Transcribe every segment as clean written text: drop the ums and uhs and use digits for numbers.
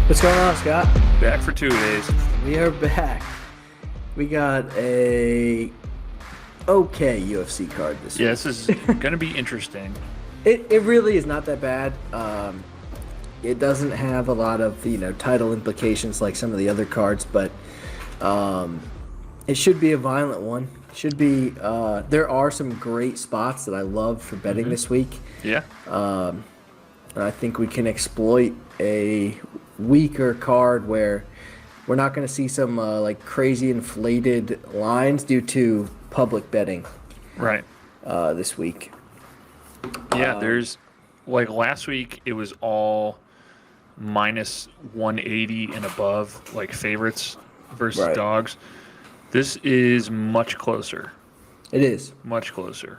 What's going on, Scott? Back for 2 days. We are back. We got a okay UFC card this week. Yeah, this is going to be interesting. It really is not that bad. It doesn't have a lot of title implications like some of the other cards, but it should be a violent one. Should be. There are some great spots that I love for betting this week. Yeah. I think we can exploit a weaker card where we're not going to see some like crazy inflated lines due to public betting. Right. This week. Yeah, there's like last week it was all minus 180 and above, like favorites versus dogs. This is much closer. It is. Much closer.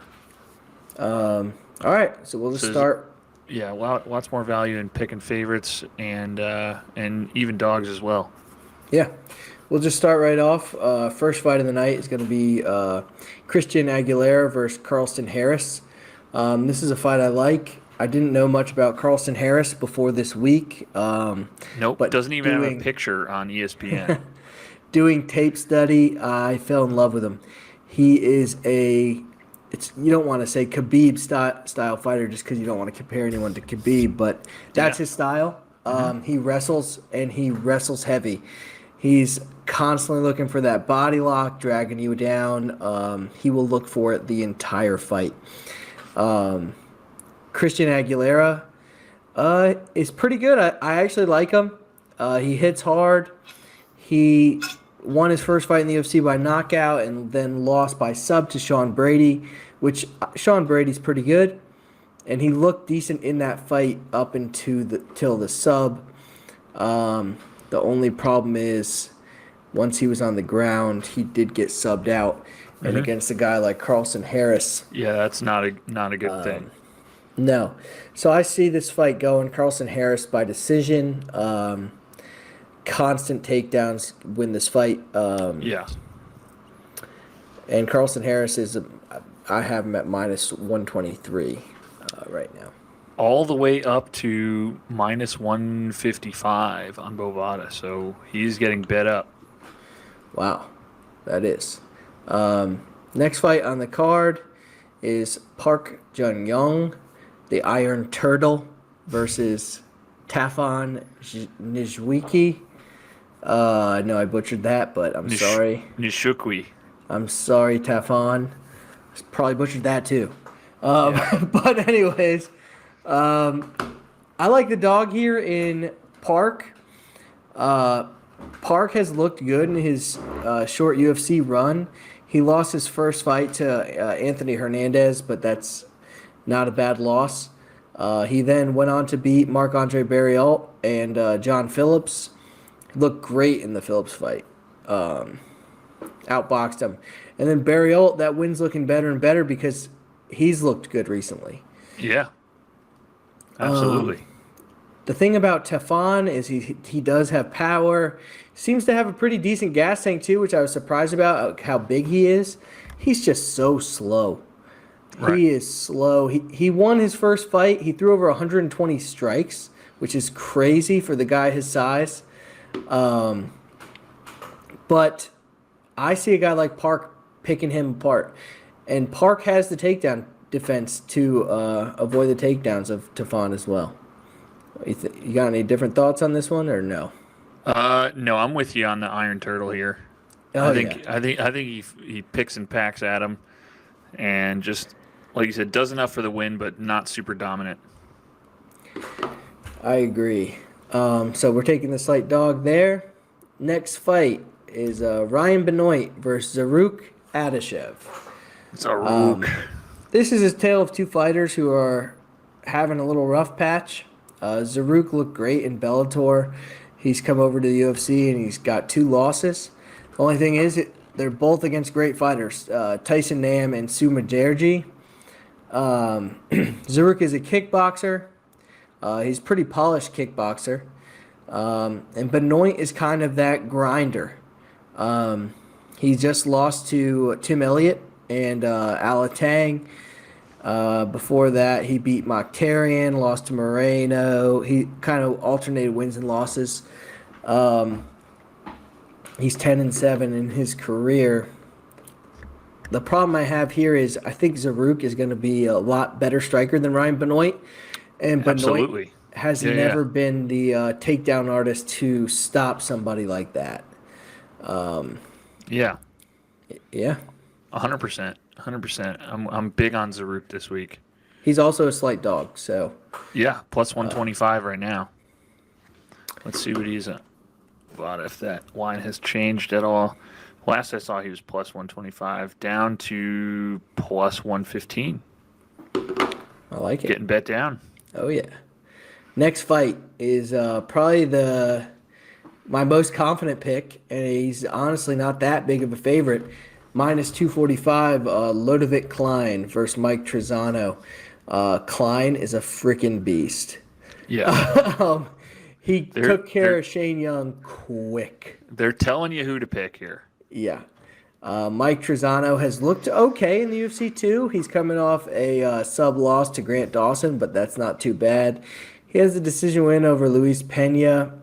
All right, so we'll just start. Yeah, lots more value in picking favorites and even dogs as well. Yeah, we'll just start right off. First fight of the night is going to be Christian Aguilera versus Carlston Harris. This is a fight I like. I didn't know much about Carlston Harris before this week. Nope, but doesn't even have a picture on ESPN. Doing tape study, I fell in love with him. He is you don't want to say Khabib style fighter just because you don't want to compare anyone to Khabib, but that's his style. He wrestles, and he wrestles heavy. He's constantly looking for that body lock, dragging you down. He will look for it the entire fight. Christian Aguilera is pretty good. I actually like him. He hits hard. He won his first fight in the UFC by knockout and then lost by sub to Sean Brady, which Sean Brady's pretty good. And he looked decent in that fight up till the sub. The only problem is once he was on the ground, he did get subbed out. And against a guy like Carlston Harris. Yeah, that's not a good thing. No. So I see this fight going Carlston Harris by decision. Constant takedowns win this fight. Yeah. And Carlston Harris I have him at minus 123 right now. All the way up to minus 155 on Bovada, so he's getting bet up. Wow, that is. Next fight on the card is Park Jun-young, the Iron Turtle, versus Tafon Nijwiki. No, I butchered that, but I'm sorry. Nishukwi. I'm sorry, Tafon. Probably butchered that too. But anyways, I like the dog here in Park. Park has looked good in his short UFC run. He lost his first fight to Anthony Hernandez, but that's not a bad loss. He then went on to beat Marc-Andre Barriault and John Phillips. He looked great in the Phillips fight. Outboxed him. And then Barriault, that win's looking better and better because he's looked good recently. Yeah. Absolutely. The thing about Tefon is he does have power. Seems to have a pretty decent gas tank too, which I was surprised about how big he is. He's just so slow. Right. He is slow. He won his first fight. He threw over 120 strikes, which is crazy for the guy his size. But I see a guy like Park picking him apart. And Park has the takedown defense to avoid the takedowns of Tefon as well. You got any different thoughts on this one or no? No, I'm with you on the Iron Turtle here. I think he picks and packs at him, and just like you said, does enough for the win, but not super dominant. I agree. So we're taking the slight dog there. Next fight is Ryan Benoit versus Zarrukh Adashev. Zarrukh. This is a tale of two fighters who are having a little rough patch. Zarrukh looked great in Bellator. He's come over to the UFC and he's got 2 losses. The only thing is they're both against great fighters, Tyson Nam and Suma Derji. Zarrukh is a kickboxer. He's a pretty polished kickboxer. And Benoit is kind of that grinder. He just lost to Tim Elliott and Ala Tang. Before that, he beat Mokhtarian, lost to Moreno. He kind of alternated wins and losses. He's 10-7 in his career. The problem I have here is I think Zarrukh is going to be a lot better striker than Ryan Benoit. And Benoit has never been the takedown artist to stop somebody like that. Yeah. Yeah. 100%. 100%. I'm big on Zarrukh this week. He's also a slight dog, so. Yeah, plus 125 right now. Let's see what he's at. But if that line has changed at all. Last I saw, he was plus 125, down to plus 115. I like it. Getting bet down. Oh, yeah. Next fight is probably my most confident pick, and he's honestly not that big of a favorite. Minus 245, Ludovit Klein versus Mike Trizano. Klein is a freaking beast. Yeah. He took care of Shane Young quick. They're telling you who to pick here. Yeah. Mike Trizano has looked okay in the UFC too. He's coming off a sub-loss to Grant Dawson, but that's not too bad. He has a decision win over Luis Pena,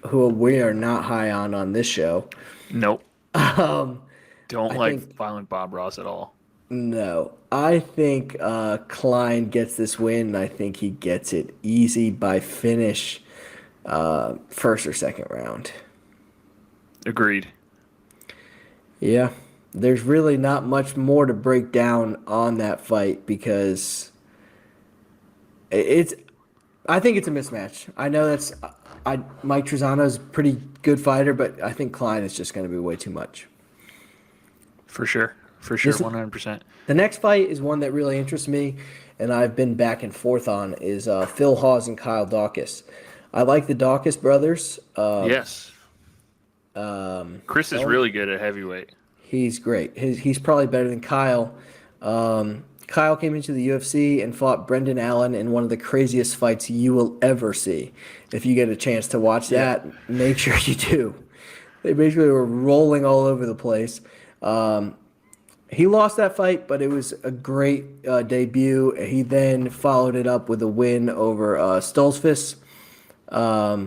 who we are not high on this show. Nope. Don't like Violent Bob Ross at all. No. I think Klein gets this win. I think he gets it easy by finish, first or second round. Agreed. Yeah. There's really not much more to break down on that fight because I think it's a mismatch. I know Mike Trizano's a pretty good fighter, but I think Klein is just going to be way too much. For sure. 100%. The next fight is one that really interests me, and I've been back and forth on, is Phil Hawes and Kyle Daukaus. I like the Daukaus brothers. Yes. Chris is really good at heavyweight. He's great. He's probably better than Kyle. Kyle came into the UFC and fought Brendan Allen in one of the craziest fights you will ever see. If you get a chance to watch that, make sure you do. They basically were rolling all over the place. He lost that fight, but it was a great debut. He then followed it up with a win over Stoltzfus. Kyle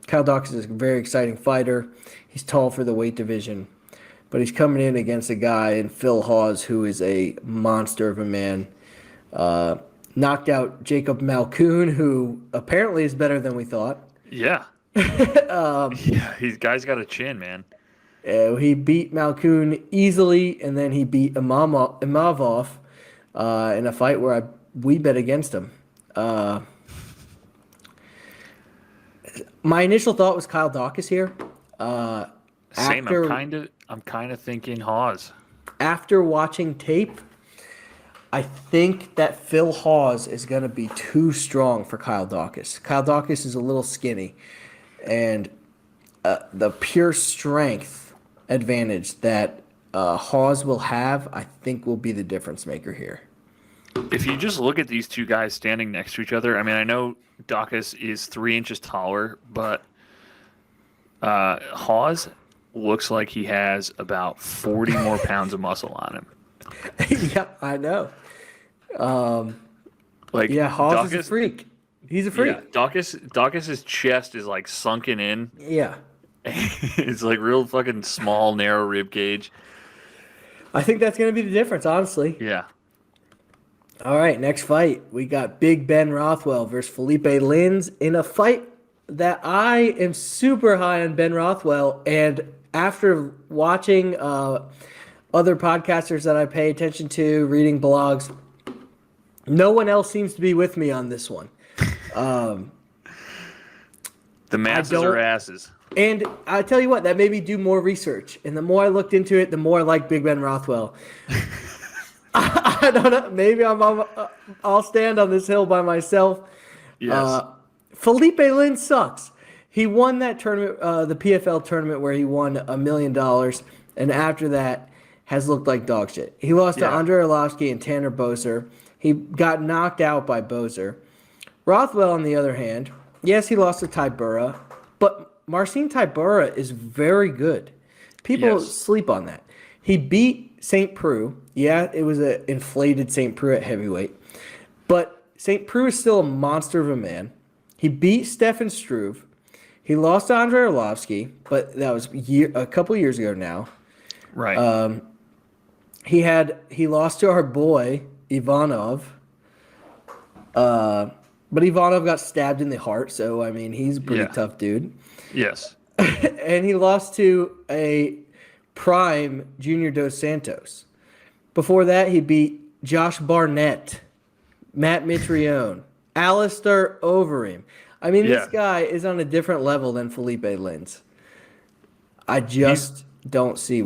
Daukaus is a very exciting fighter. He's tall for the weight division, but he's coming in against a guy in Phil Hawes who is a monster of a man. Knocked out Jacob Malkoun, who apparently is better than we thought. Yeah. He's guy's got a chin, man. He beat Malkoun easily, and then he beat Imavov in a fight where we bet against him. My initial thought was Kyle Daukaus here. Same. I'm kind of thinking Hawes. After watching tape, I think that Phil Hawes is going to be too strong for Kyle Daukaus. Kyle Daukaus is a little skinny, and the pure strength advantage that Hawes will have, I think, will be the difference maker here. If you just look at these two guys standing next to each other, I mean, I know Daukaus is 3 inches taller, but Hawes looks like he has about 40 more pounds of muscle on him. Yeah, I know. Hawes is a freak. He's a freak. Yeah, Daukaus's chest is like sunken in. Yeah. It's like real fucking small, narrow rib cage. I think that's going to be the difference, honestly. Yeah. All right, next fight. We got Big Ben Rothwell versus Philipe Lins in a fight that I am super high on Ben Rothwell. And after watching other podcasters that I pay attention to, reading blogs, no one else seems to be with me on this one. The masses are asses. And I tell you what, that made me do more research. And the more I looked into it, the more I like Big Ben Rothwell. I don't know. Maybe I'll stand on this hill by myself. Yes. Philipe Lins sucks. He won that tournament, the PFL tournament, where he won $1 million, and after that has looked like dog shit. He lost to Andrei Arlovsky and Tanner Boser. He got knocked out by Boser. Rothwell, on the other hand, yes, he lost to Tybura, but Marcin Tybura is very good. People sleep on that. He beat St. Preux. Yeah, it was an inflated St. Preux at heavyweight. But St. Preux is still a monster of a man. He beat Stefan Struve. He lost to Andrei Arlovsky, but that was a couple years ago now. Right. He lost to our boy Ivanov. But Ivanov got stabbed in the heart, so I mean he's a pretty tough dude. Yes. And he lost to a prime Junior Dos Santos. Before that, he beat Josh Barnett, Matt Mitrione, Alistair Overeem. I mean, this guy is on a different level than Philipe Lins. I just don't see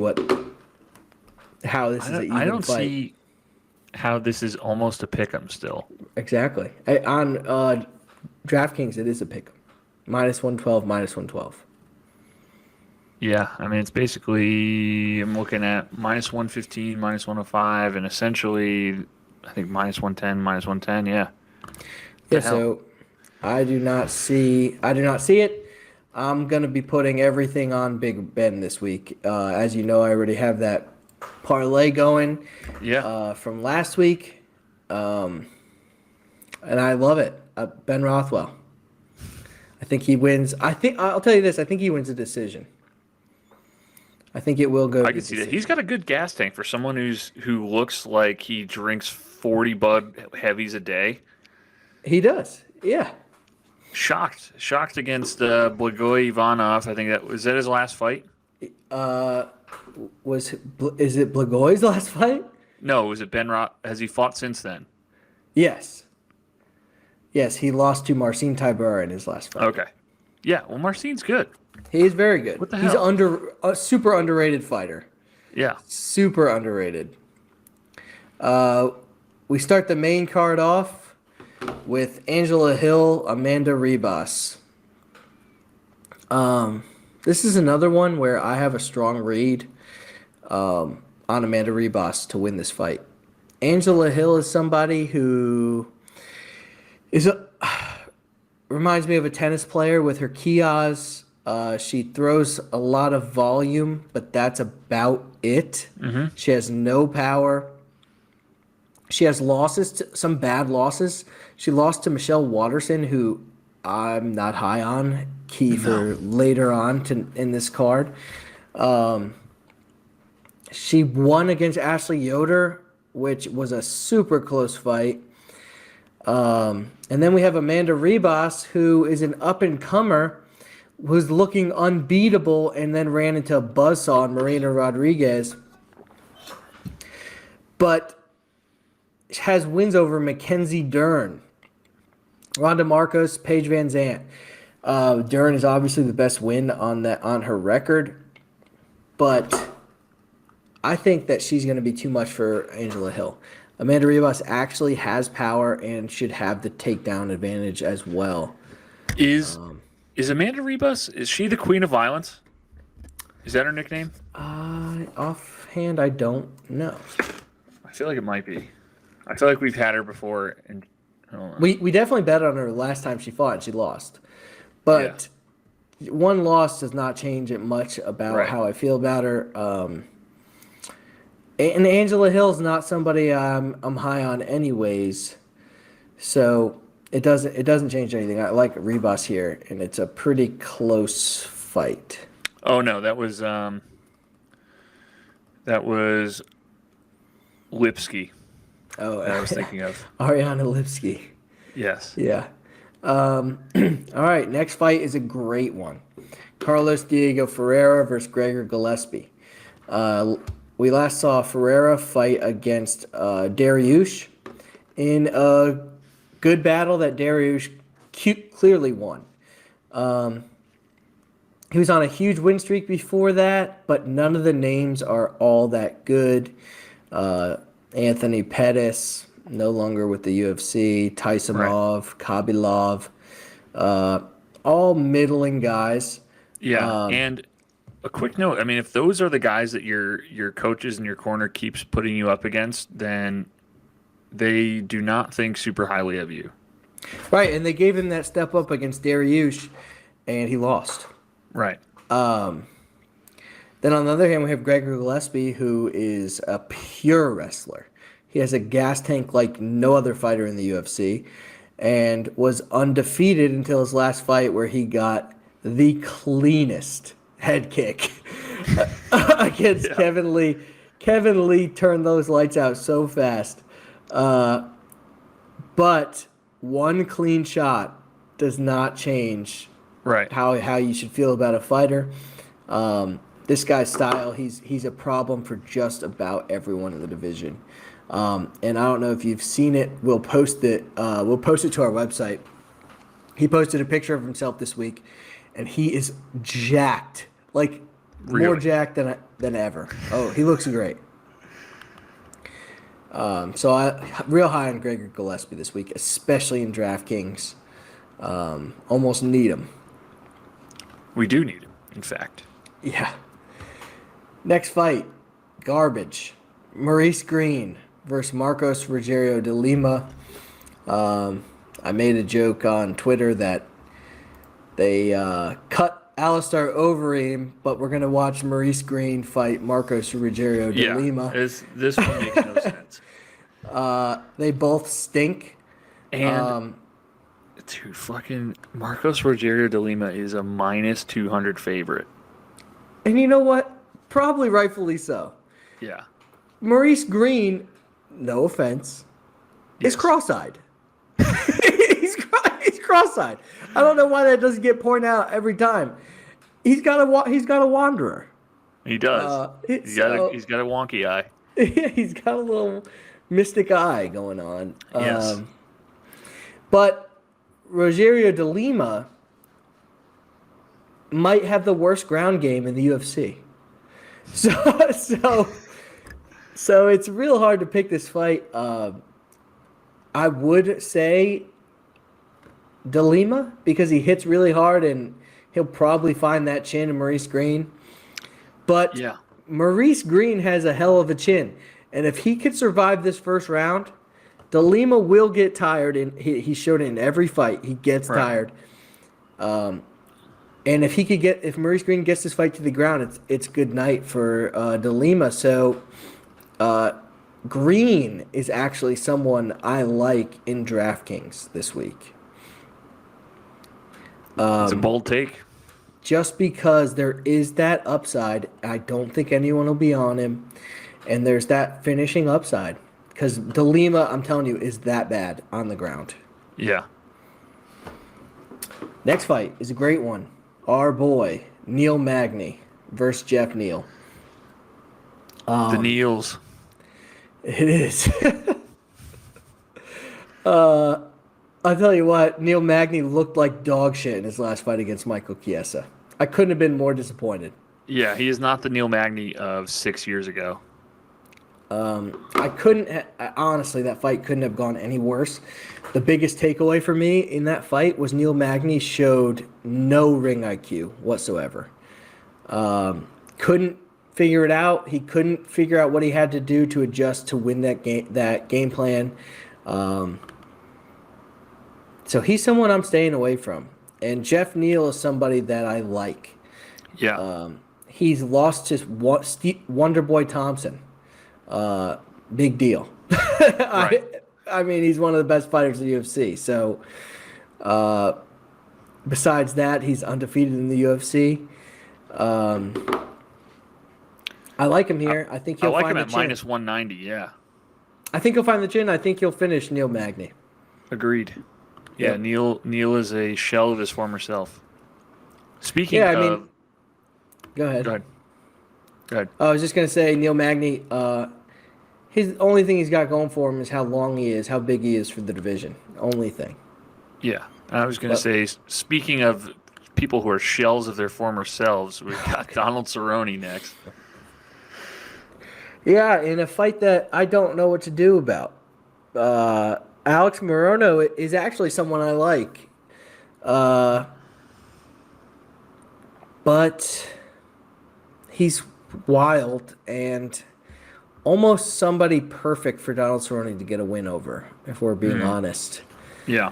how this is an even fight. I don't see how this is almost a pick'em still. Exactly. On DraftKings, it is a pick'em. -112, -112. Yeah, I mean, it's basically, I'm looking at -115, -105, and essentially, I think -110, -110, yeah. Yeah, so I do not see it. I'm going to be putting everything on Big Ben this week. As you know, I already have that parlay going from last week. And I love it. Ben Rothwell. I think he wins. I'll tell you this, I think he wins a decision. I think it will go. I can see that. He's got a good gas tank for someone who looks like he drinks 40 Bud Heavies a day. He does. Yeah. Shocked against Blagoy Ivanov. I think was that his last fight? Is it Blagoy's last fight? No, was it Ben Roth? Has he fought since then? Yes. Yes, he lost to Marcin Tybura in his last fight. Okay. Yeah, well, Marcin's good. He's very good. What the hell? He's a super underrated fighter. Yeah. Super underrated. We start the main card off with Angela Hill, Amanda Ribas. This is another one where I have a strong read on Amanda Ribas to win this fight. Angela Hill is somebody who reminds me of a tennis player with her kiosks. She throws a lot of volume, but that's about it. Mm-hmm. She has no power. She has some bad losses. She lost to Michelle Waterson, who I'm not high on. Key for later on in this card. She won against Ashley Yoder, which was a super close fight. And then we have Amanda Ribas, who is an up-and-comer who's looking unbeatable and then ran into a buzzsaw in Marina Rodriguez. But has wins over Mackenzie Dern, Rhonda Marcos, Paige Van Zandt. Dern is obviously the best win on her record, but I think that she's going to be too much for Angela Hill. Amanda Ribas actually has power and should have the takedown advantage as well. Is Amanda Ribas, is she the Queen of Violence? Is that her nickname? Offhand, I don't know. I feel like it might be. I feel like we've had her before, and I don't know. We definitely bet on her last time she fought, and she lost. But one loss does not change it much about how I feel about her. And Angela Hill's not somebody I'm high on anyways, so it doesn't change anything. I like Ribas here, and it's a pretty close fight. Oh no, that was Lipsky. Oh, that I was thinking of Ariana Lipsky. Yes. Yeah. All right, next fight is a great one. Carlos Diego Ferreira versus Gregor Gillespie. We last saw Ferreira fight against Dariush in a good battle that Dariush clearly won. He was on a huge win streak before that, but none of the names are all that good. Anthony Pettis, no longer with the UFC. Tysonov, Kabilov, all middling guys. Yeah, and a quick note, I mean, if those are the guys that your coaches in your corner keeps putting you up against, then they do not think super highly of you. Right, and they gave him that step up against Dariush, and he lost. Right. Then on the other hand, we have Gregor Gillespie, who is a pure wrestler. He has a gas tank like no other fighter in the UFC, and was undefeated until his last fight, where he got the cleanest head kick against Kevin Lee. Kevin Lee turned those lights out so fast. But one clean shot does not change how you should feel about a fighter. This guy's style, he's a problem for just about everyone in the division. And I don't know if you've seen it. We'll post it. We'll post it to our website. He posted a picture of himself this week, and he is jacked, like more jacked than ever. Oh, he looks great. So I real high on Gregor Gillespie this week, especially in DraftKings. Almost need him. We do need him, in fact. Yeah. Next fight, garbage. Maurice Greene versus Marcos Rogerio de Lima. I made a joke on Twitter that they cut Alistair Overeem, but we're going to watch Maurice Greene fight Marcos Rogerio de Lima. This one makes no sense. They both stink. And, dude, fucking Marcos Rogerio de Lima is a minus 200 favorite. And you know what? Probably rightfully so. Yeah. Maurice Greene, no offense, is cross-eyed. he's cross-eyed. I don't know why that doesn't get pointed out every time. He's got a wanderer. He does. He's got a wonky eye. He's got a little mystic eye going on. Yes. But Rogerio de Lima might have the worst ground game in the UFC. So it's real hard to pick this fight. I would say de Lima, because he hits really hard and he'll probably find that chin in Maurice Greene. But Maurice Greene has a hell of a chin. And if he could survive this first round, de Lima will get tired. And he showed it in every fight. He gets tired. And if Maurice Greene gets this fight to the ground, it's good night for de Lima. So Greene is actually someone I like in DraftKings this week. It's a bold take. Just because there is that upside, I don't think anyone will be on him. And there's that finishing upside. Because de Lima, I'm telling you, is that bad on the ground. Yeah. Next fight is a great one. Our boy, Neal Magny versus Geoff Neal. The Neals. It is. I'll tell you what, Neal Magny looked like dog shit in his last fight against Michael Chiesa. I couldn't have been more disappointed. Yeah, he is not the Neal Magny of 6 years ago. Honestly, that fight couldn't have gone any worse. The biggest takeaway for me in that fight was Neal Magny showed no ring IQ whatsoever. Couldn't figure it out. He couldn't figure out what he had to do to adjust to win that game plan. So he's someone I'm staying away from. And Geoff Neal is somebody that I like. Yeah. He's lost his Wonder Boy Thompson. Big deal. Right. I mean, he's one of the best fighters in the UFC. So, besides that, he's undefeated in the UFC. I like him here. I think he'll find the chin. I like him at minus 190, yeah. I think he'll find the chin. I think he'll finish Neal Magny. Agreed. Yeah, Neal is a shell of his former self. Speaking of... Go ahead. Go ahead. I was just going to say, Neal Magny, his only thing he's got going for him is how long he is, how big he is for the division. Only thing. Yeah. I was going to say, speaking of people who are shells of their former selves, we've got Donald Cerrone next. Yeah, in a fight that I don't know what to do about. Alex Morono is actually someone I like. But he's wild and almost somebody perfect for Donald Cerrone to get a win over, if we're being honest. Yeah.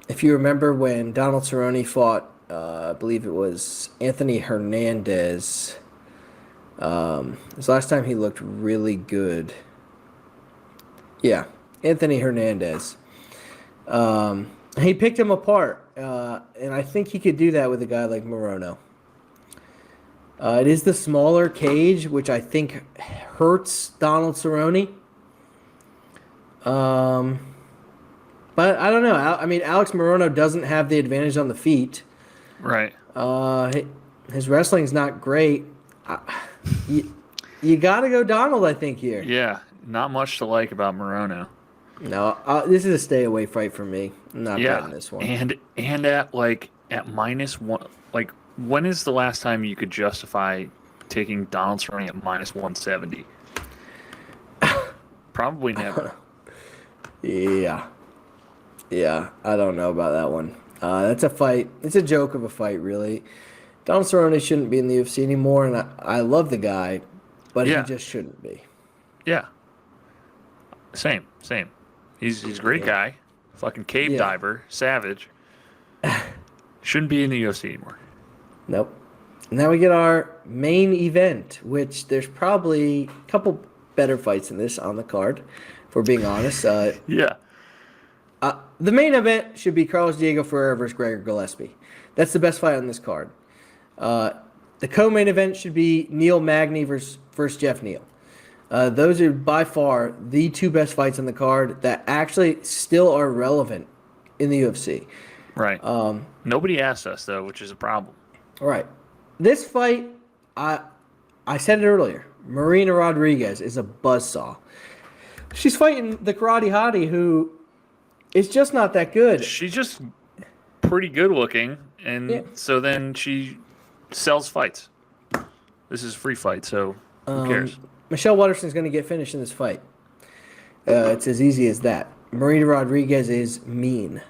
If you remember when Donald Cerrone fought I believe it was Anthony Hernandez. This last time he looked really good. Yeah, Anthony Hernandez. He picked him apart, and I think he could do that with a guy like Morono. It is the smaller cage, which I think hurts Donald Cerrone. But I don't know. I mean, Alex Morono doesn't have the advantage on the feet. Right. His wrestling's not great. You got to go Donald, I think, here. Yeah, not much to like about Morono. No, this is a stay away fight for me. I'm not betting this one. And at -1, like when is the last time you could justify taking Donald Cerrone at -170? Probably never. Yeah, I don't know about that one. That's a fight. It's a joke of a fight, really. Donald Cerrone shouldn't be in the UFC anymore, and I love the guy, but he just shouldn't be. Yeah. Same. He's a great guy. Fucking cave diver, savage. Shouldn't be in the UFC anymore. Nope. Now we get our main event, which there's probably a couple better fights than this on the card, if we're being honest. Yeah. The main event should be Carlos Diego Ferreira versus Gregor Gillespie. That's the best fight on this card. The co-main event should be Neal Magny versus Geoff Neal. Those are by far the two best fights on the card that actually still are relevant in the UFC. Right. Nobody asked us, though, which is a problem. All right. This fight, I said it earlier, Marina Rodriguez is a buzzsaw. She's fighting the karate hottie who is just not that good. She's just pretty good looking, and so then she sells fights. This is a free fight, so who cares? Michelle Waterson's going to get finished in this fight. It's as easy as that. Marina Rodriguez is mean.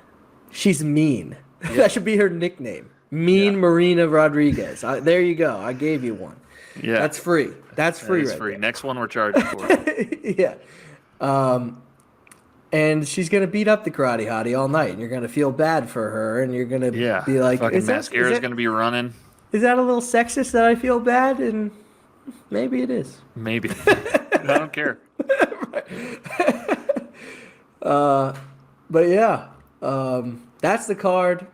She's mean. Yeah. That should be her nickname. Mean Marina Rodriguez. There you go. I gave you one. Yeah. That's free. That's free right free. there. Next one we're charging for. Yeah. And she's going to beat up the karate hottie all night. And you're going to feel bad for her. And you're going to be like, fucking mascara's going to be running. Is that a little sexist that I feel bad? And maybe it is. Maybe. I don't care. But yeah, that's the card.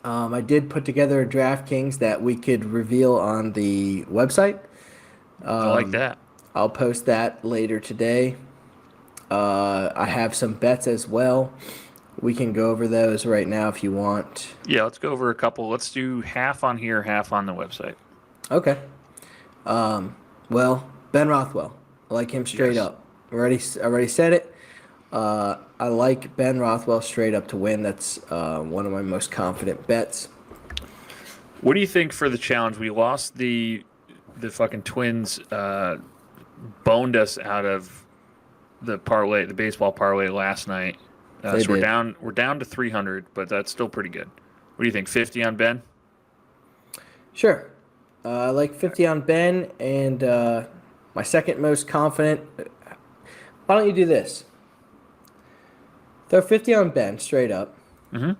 I did put together a DraftKings that we could reveal on the website. I like that. I'll post that later today. I have some bets as well. We can go over those right now if you want. Yeah, let's go over a couple. Let's do half on here, half on the website. Okay. Well, Ben Rothwell. I like him straight up. Already said it. I like Ben Rothwell straight up to win. That's one of my most confident bets. What do you think for the challenge? We lost the fucking Twins boned us out of the parlay, the baseball parlay last night. So we're down to 300, but that's still pretty good. What do you think? 50 on Ben? Sure. I like 50 on Ben, and my second most confident. Why don't you do this? Throw 50 on Ben straight up. Mm-hmm.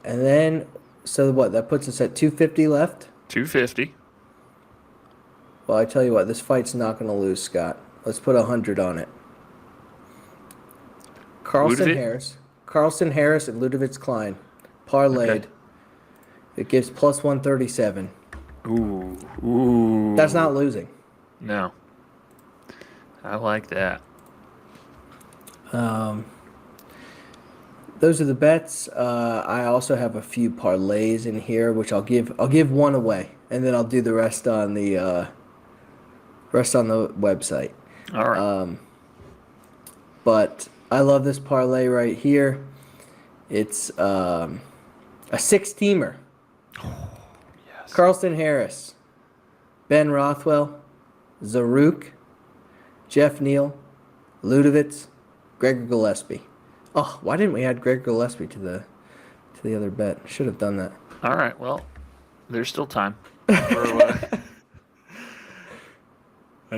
And then, so what? That puts us at 250 left? 250. Well, I tell you what, this fight's not going to lose, Scott. Let's put 100 on it. Carlson Harris and Ludovit Klein. Parlayed. Okay. It gives plus 137. Ooh. That's not losing. No. I like that. Those are the bets. I also have a few parlays in here, which I'll give one away, and then I'll do the rest on the website. All right. But I love this parlay right here. It's a 6-teamer. Oh, yes. Carlson Harris, Ben Rothwell, Zarrukh, Geoff Neal, Ludovit, Gregor Gillespie. Oh, why didn't we add Gregor Gillespie to the other bet? Should have done that. All right. Well, there's still time. That's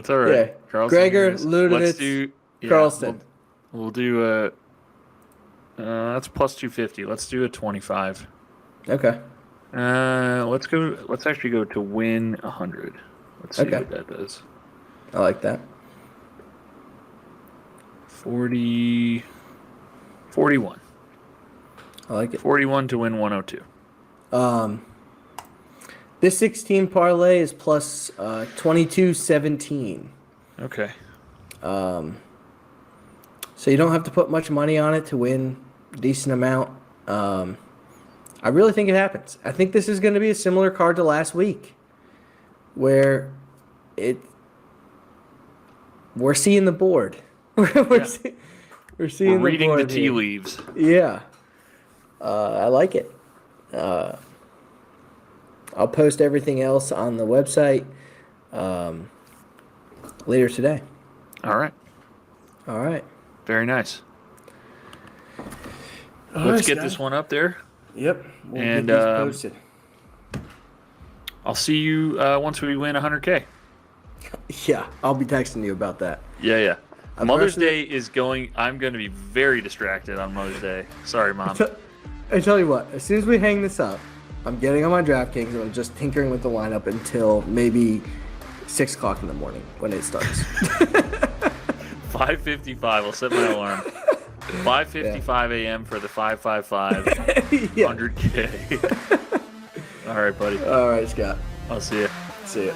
all right. Yeah. Carlson Gregor, Harris. Ludovit, Carlson. We'll do That's plus 250. Let's do a 25. Okay. Let's actually go to win 100. Let's see what that does. I like that. 41. I like it. 41 to win 102. This 16 parlay is plus 22.17. Okay. So you don't have to put much money on it to win a decent amount. I really think it happens. I think this is going to be a similar card to last week, where we're seeing the board. We're seeing reading the the tea leaves. Yeah. I like it. I'll post everything else on the website later today. All right. Very nice. Let's get this one up there. Yep. We'll get these posted. I'll see you once we win 100K. Yeah, I'll be texting you about that. Yeah. Mother's Day is going. I'm going to be very distracted on Mother's Day. Sorry, Mom. I tell you what, as soon as we hang this up, I'm getting on my DraftKings and I'm just tinkering with the lineup until maybe 6 o'clock in the morning when it starts. 5:55. I'll set my alarm. 5:55 a.m. for the 555 100K. All right, buddy. All right, Scott. I'll see you. See ya.